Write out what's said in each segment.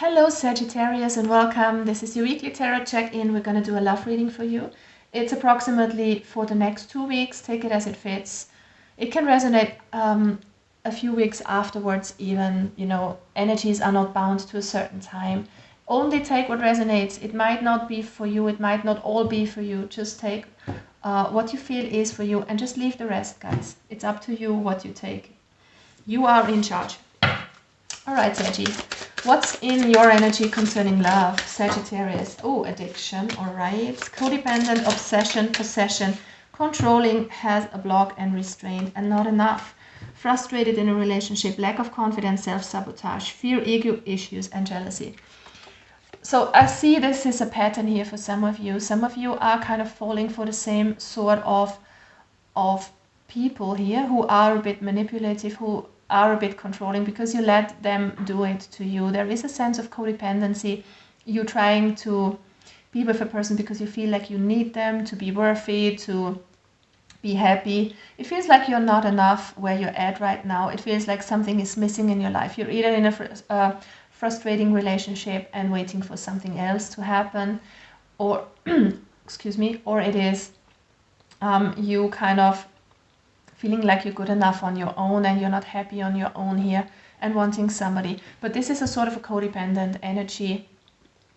Hello Sagittarius and welcome. This is your weekly tarot check-in. We're going to do a love reading for you. It's approximately for the next 2 weeks. Take it as it fits. It can resonate a few weeks afterwards even. You know, energies are not bound to a certain time. Only take what resonates. It might not be for you. It might not all be for you. Just take what you feel is for you and just leave the rest, guys. It's up to you what you take. You are in charge. All right, Saggy. What's in your energy concerning love, Sagittarius? Oh, addiction, all right. Codependent, obsession, possession, controlling, has a block and restraint, and not enough. Frustrated in a relationship, lack of confidence, self-sabotage, fear, ego issues, and jealousy. So I see this is a pattern here for some of you. Some of you are kind of falling for the same sort of people here who are a bit manipulative, who are a bit controlling because you let them do it to you. There is a sense of codependency. You're trying to be with a person because you feel like you need them to be worthy, to be happy. It feels like you're not enough where you're at right now. It feels like something is missing in your life. You're either in a frustrating relationship and waiting for something else to happen, or excuse me, or it is you kind of feeling like you're good enough on your own and you're not happy on your own here and wanting somebody. But this is a sort of a codependent energy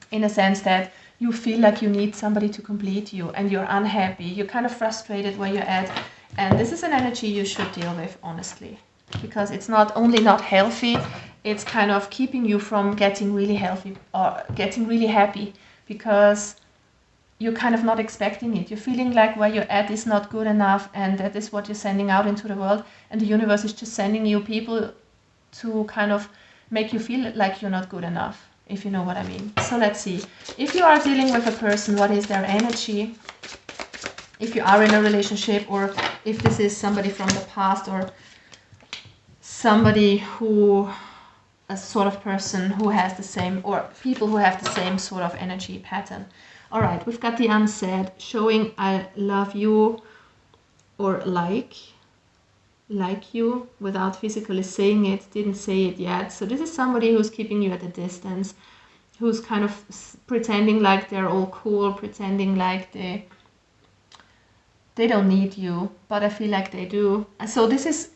in a sense that you feel like you need somebody to complete you and you're unhappy. You're kind of frustrated where you're at. And this is an energy you should deal with, honestly, because it's not only not healthy, it's kind of keeping you from getting really healthy or getting really happy because you're kind of not expecting it. You're feeling like where you're at is not good enough, and that is what you're sending out into the world, and the universe is just sending you people to kind of make you feel like you're not good enough, if you know what I mean. So let's see. If you are dealing with a person, what is their energy? If you are in a relationship, or if this is somebody from the past, or somebody who, a sort of person who has the same, or people who have the same sort of energy pattern. All right, we've got the unsaid, showing I love you or like you without physically saying it, didn't say it yet. So this is somebody who's keeping you at a distance, who's kind of pretending like they're all cool, pretending like they don't need you, but I feel like they do. So this is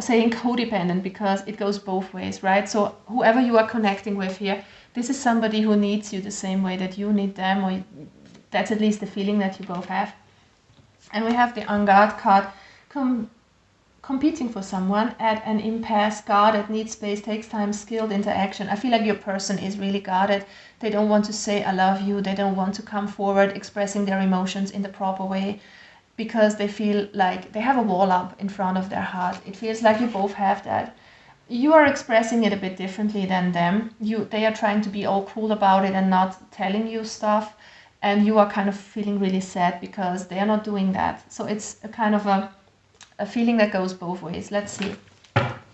saying codependent because it goes both ways, right? So whoever you are connecting with here, this is somebody who needs you the same way that you need them, or that's at least the feeling that you both have. And we have the On Guard card, competing for someone at an impasse, guarded, needs space, takes time, skilled interaction. I feel like your person is really guarded. They don't want to say I love you. They don't want to come forward expressing their emotions in the proper way because they feel like they have a wall up in front of their heart. It feels like you both have that. You are expressing it a bit differently than them. They are trying to be all cool about it and not telling you stuff, and you are kind of feeling really sad because they are not doing that. So it's a kind of a feeling that goes both ways. Let's see.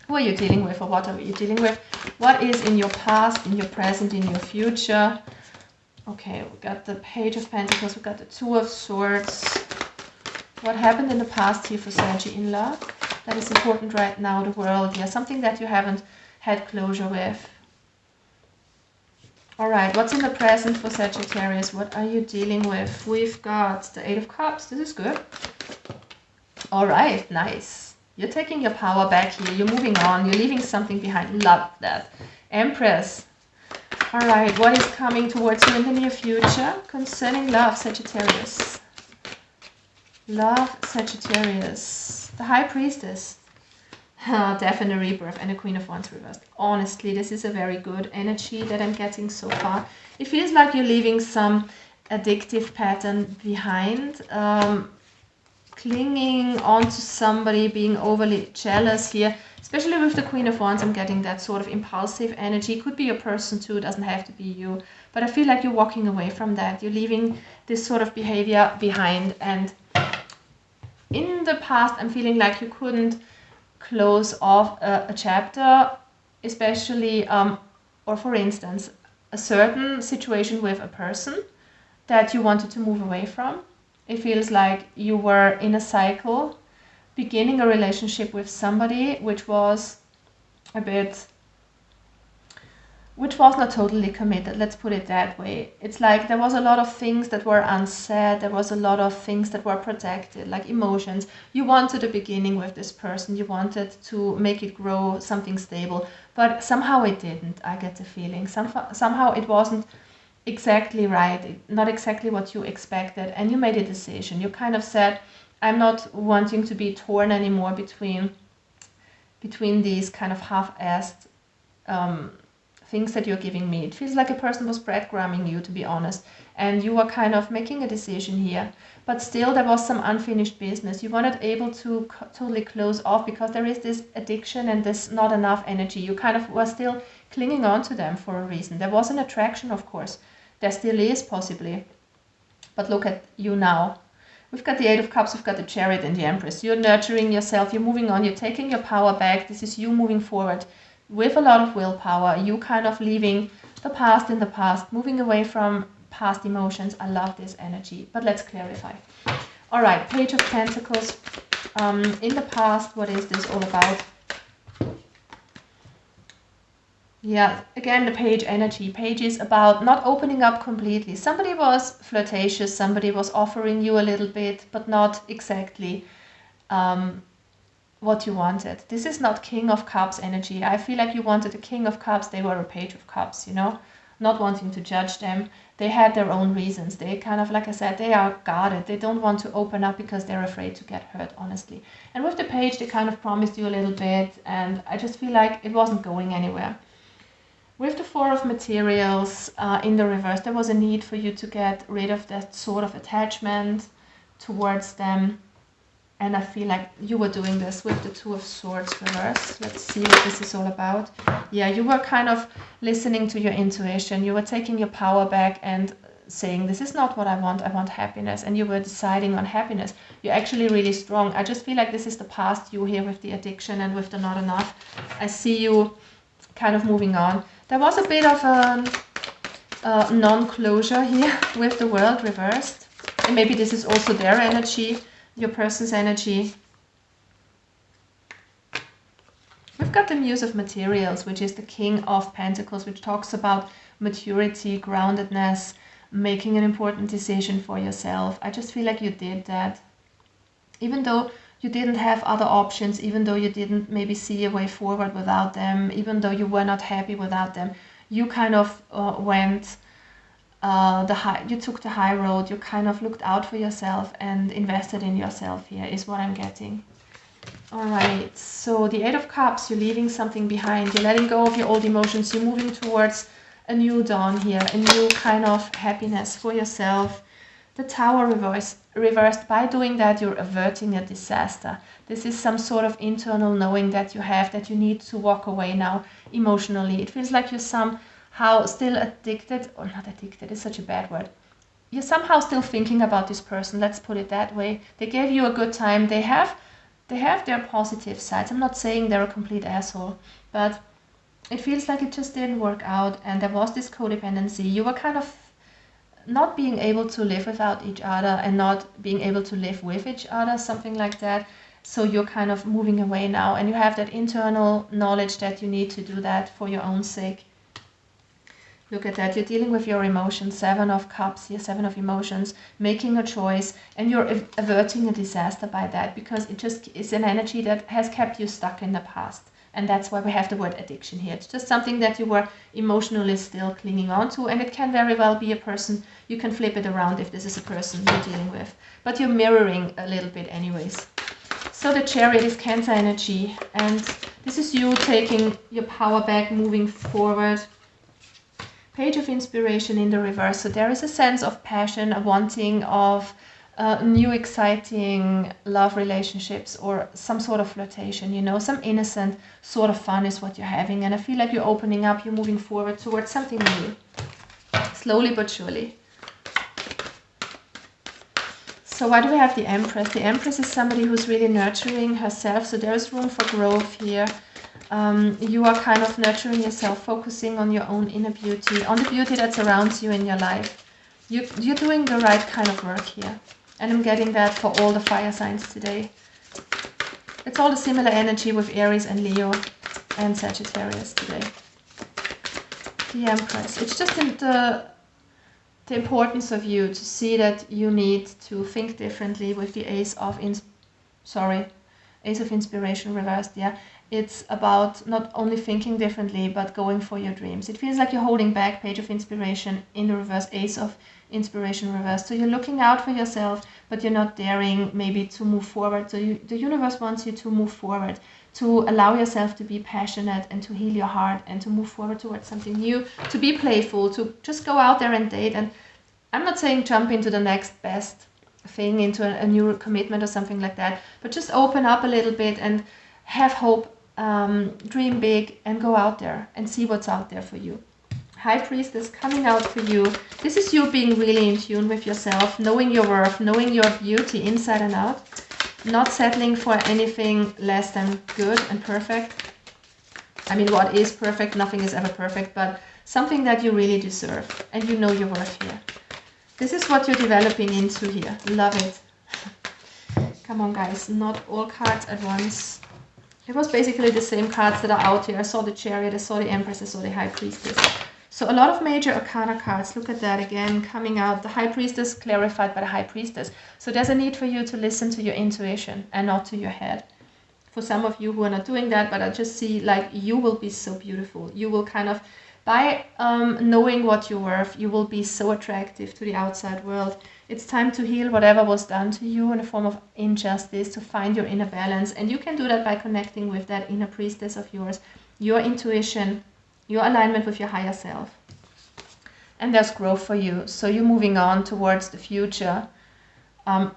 Who are you dealing with, or what are you dealing with? What is in your past, in your present, in your future? Okay, we got the Page of Pentacles, we got the Two of Swords. What happened in the past here for Saggy in love? That is important right now, the world. Yeah, something that you haven't had closure with. All right, what's in the present for Sagittarius? What are you dealing with? We've got the Eight of Cups. This is good. All right, nice. You're taking your power back here. You're moving on. You're leaving something behind. Love that. Empress. All right, what is coming towards you in the near future concerning love, Sagittarius? Love, Sagittarius. The High Priestess. Death and a Rebirth, and a Queen of Wands reversed. Honestly, this is a very good energy that I'm getting so far. It feels like you're leaving some addictive pattern behind. Clinging onto somebody, being overly jealous here. Especially with the Queen of Wands, I'm getting that sort of impulsive energy. Could be a person too, it doesn't have to be you. But I feel like you're walking away from that. You're leaving this sort of behavior behind. And in the past, I'm feeling like you couldn't close off a chapter, especially, or for instance, a certain situation with a person that you wanted to move away from. It feels like you were in a cycle, beginning a relationship with somebody which was a bit which was not totally committed, let's put it that way. It's like there was a lot of things that were unsaid, there was a lot of things that were protected, like emotions. You wanted a beginning with this person, you wanted to make it grow, something stable, but somehow it didn't, I get the feeling. Somehow it wasn't exactly right, not exactly what you expected, and you made a decision. You kind of said, I'm not wanting to be torn anymore between these kind of half-assed things that you're giving me. It feels like a person was breadcrumbing you, to be honest, and you were kind of making a decision here, but still there was some unfinished business. You were not able to totally close off because there is this addiction and this not enough energy. You kind of were still clinging on to them for a reason. There was an attraction, of course. There still is, possibly. But look at you now. We've got the Eight of Cups, we've got the Chariot and the Empress. You're nurturing yourself, you're moving on, you're taking your power back. This is you moving forward with a lot of willpower. You kind of leaving the past in the past, moving away from past emotions. I love this energy, but let's clarify. All right, Page of Pentacles. In the past, what is this all about? Yeah, again, the page energy. Page is about not opening up completely. Somebody was flirtatious, somebody was offering you a little bit, but not exactly what you wanted. This is not King of Cups energy. I feel like you wanted a King of Cups, they were a Page of Cups, you know, not wanting to judge them. They had their own reasons. They kind of, like I said, they are guarded. They don't want to open up because they're afraid to get hurt, honestly. And with the Page, they kind of promised you a little bit, and I just feel like it wasn't going anywhere. With the Four of Materials in the reverse, there was a need for you to get rid of that sort of attachment towards them. And I feel like you were doing this with the Two of Swords reverse. Let's see what this is all about. Yeah, you were kind of listening to your intuition. You were taking your power back and saying, this is not what I want happiness. And you were deciding on happiness. You're actually really strong. I just feel like this is the past you here with the addiction and with the not enough. I see you kind of moving on. There was a bit of a non-closure here with the World reversed. And maybe this is also their energy, your person's energy. We've got the Muse of Materials, which is the King of Pentacles, which talks about maturity, groundedness, making an important decision for yourself. I just feel like you did that. Even though you didn't have other options, even though you didn't maybe see a way forward without them, even though you were not happy without them, you kind of you took the high road, you kind of looked out for yourself and invested in yourself here, is what I'm getting. All right, so the Eight of Cups, you're leaving something behind, you're letting go of your old emotions, you're moving towards a new dawn here, a new kind of happiness for yourself. The Tower reversed. By doing that, you're averting a disaster. This is some sort of internal knowing that you have, that you need to walk away now emotionally. It feels like you're somehow still addicted, or not addicted, it's such a bad word. You're somehow still thinking about this person, let's put it that way. They gave you a good time. They have their positive sides. I'm not saying they're a complete asshole, but it feels like it just didn't work out, and there was this codependency. You were kind of not being able to live without each other and not being able to live with each other, something like that. So you're kind of moving away now, and you have that internal knowledge that you need to do that for your own sake. Look at that, you're dealing with your emotions, Seven of Cups here, Seven of Emotions, making a choice, and you're averting a disaster by that, because it just is an energy that has kept you stuck in the past. And that's why we have the word addiction here. It's just something that you were emotionally still clinging on to, and it can very well be a person. You can flip it around if this is a person you're dealing with. But you're mirroring a little bit anyways. So the Chariot is Cancer energy, and this is you taking your power back, moving forward. Page of Inspiration in the reverse. So there is a sense of passion, a wanting of new exciting love relationships, or some sort of flirtation, you know, some innocent sort of fun is what you're having. And I feel like you're opening up, you're moving forward towards something new, slowly but surely. So why do we have the Empress? The Empress is somebody who's really nurturing herself, so there's room for growth here. You are kind of nurturing yourself, focusing on your own inner beauty, on the beauty that surrounds you in your life. You're doing the right kind of work here. And I'm getting that for all the fire signs today. It's all the similar energy with Aries and Leo and Sagittarius today. The Empress. It's just in the importance of you to see that you need to think differently with the Ace of Inspiration reversed. Yeah, it's about not only thinking differently but going for your dreams. It feels like you're holding back. Page of Inspiration in the reverse, Ace of Inspiration reversed. So you're looking out for yourself, but you're not daring maybe to move forward. So the universe wants you to move forward, to allow yourself to be passionate and to heal your heart and to move forward towards something new, to be playful, to just go out there and date. And I'm not saying jump into the next best thing, into a new commitment or something like that, but just open up a little bit and have hope, dream big, and go out there and see what's out there for you. High Priestess coming out for you. This is you being really in tune with yourself, knowing your worth, knowing your beauty inside and out, not settling for anything less than good and perfect. I mean, what is perfect? Nothing is ever perfect, but something that you really deserve and you know your worth here. This is what you're developing into here. Love it. Come on, guys. Not all cards at once. It was basically the same cards that are out here. I saw the Chariot, I saw the Empress, I saw the High Priestess. So a lot of major arcana cards. Look at that again, coming out. The High Priestess clarified by the High Priestess. So there's a need for you to listen to your intuition and not to your head. For some of you who are not doing that, but I just see like you will be so beautiful. You will kind of, by knowing what you're worth, you will be so attractive to the outside world. It's time to heal whatever was done to you in a form of injustice, to find your inner balance. And you can do that by connecting with that inner priestess of yours, your intuition, your alignment with your higher self. And there's growth for you. So you're moving on towards the future.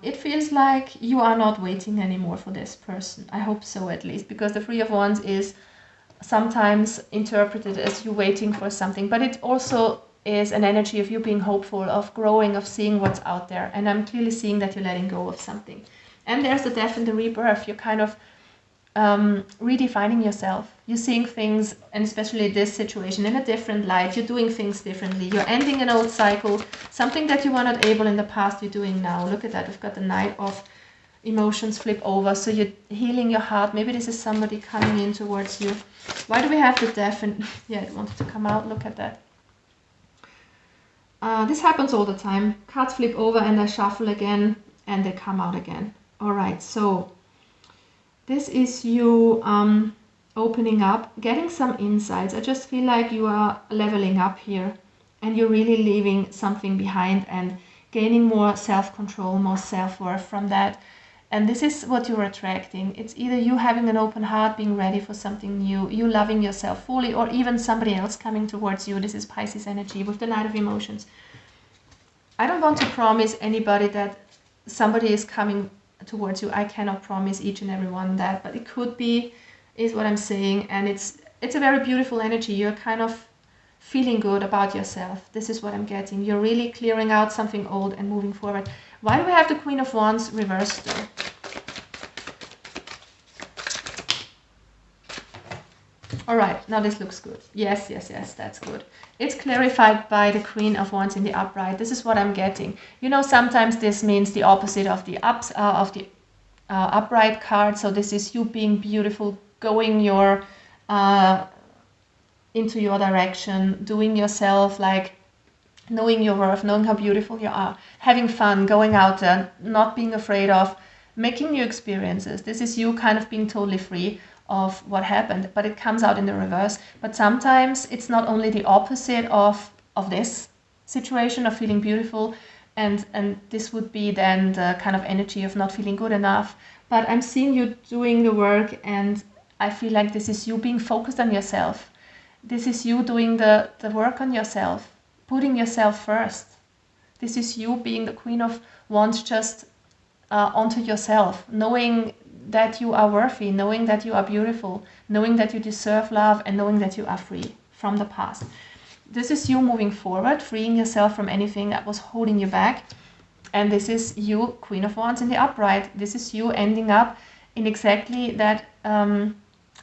It feels like you are not waiting anymore for this person. I hope so, at least, because the Three of Wands is sometimes interpreted as you waiting for something, but it also is an energy of you being hopeful, of growing, of seeing what's out there. And I'm clearly seeing that you're letting go of something. And there's the death and the rebirth. You're kind of redefining yourself. You're seeing things, and especially this situation, in a different light. You're doing things differently. You're ending an old cycle. Something that you were not able in the past, you're doing now. Look at that. We've got the Knight of Emotions flip over. So you're healing your heart. Maybe this is somebody coming in towards you. Why do we have the death? And yeah, it wanted to come out. Look at that. This happens all the time. Cards flip over and I shuffle again and they come out again. All right, so this is you opening up, getting some insights. I just feel like you are leveling up here and you're really leaving something behind and gaining more self-control, more self-worth from that. And this is what you're attracting. It's either you having an open heart, being ready for something new, you loving yourself fully, or even somebody else coming towards you. This is Pisces energy with the Knight of Emotions. I don't want to promise anybody that somebody is coming towards you. I cannot promise each and every one that, but it could be, is what I'm saying. And it's a very beautiful energy. You're kind of feeling good about yourself. This is what I'm getting. You're really clearing out something old and moving forward. Why do we have the Queen of Wands reversed though? All right, now this looks good. Yes, that's good. It's clarified by the Queen of Wands in the upright. This is what I'm getting. You know, sometimes this means the opposite of the upright card. So this is you being beautiful, going your into your direction, doing yourself, like knowing your worth, knowing how beautiful you are, having fun, going out there, not being afraid of making new experiences. This is you kind of being totally free of what happened, but it comes out in the reverse. But sometimes it's not only the opposite of this situation of feeling beautiful, and this would be then the kind of energy of not feeling good enough. But I'm seeing you doing the work, and I feel like this is you being focused on yourself. This is you doing the work on yourself, putting yourself first. This is you being the Queen of Wands, just onto yourself, knowing that you are worthy, knowing that you are beautiful, knowing that you deserve love, and knowing that you are free from the past. This is you moving forward, freeing yourself from anything that was holding you back. And this is you, Queen of Wands in the upright. This is you ending up in exactly that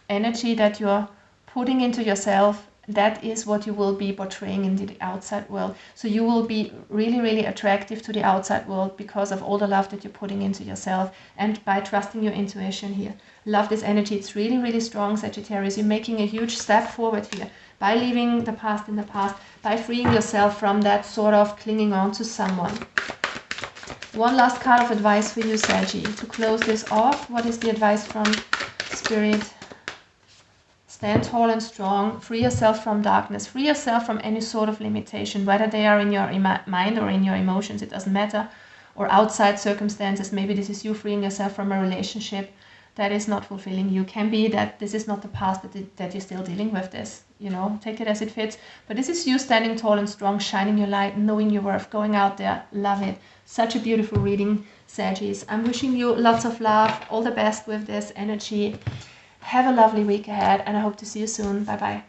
energy that you're putting into yourself. That is what you will be portraying into the outside world. So you will be really, really attractive to the outside world because of all the love that you're putting into yourself and by trusting your intuition here. Love this energy. It's really, really strong, Sagittarius. You're making a huge step forward here. by leaving the past in the past, by freeing yourself from that sort of clinging on to someone. One last card of advice for you, Saggy, to close this off. What is the advice from Spirit? Stand tall and strong. Free yourself from darkness. Free yourself from any sort of limitation, whether they are in your mind or in your emotions. It doesn't matter. Or outside circumstances. Maybe this is you freeing yourself from a relationship that is not fulfilling you. Can be that this is not the past, that you're still dealing with this. You know, take it as it fits. But this is you standing tall and strong, shining your light, knowing your worth, going out there. Love it. Such a beautiful reading, Saggies. I'm wishing you lots of love, all the best with this energy. Have a lovely week ahead, and I hope to see you soon. Bye-bye.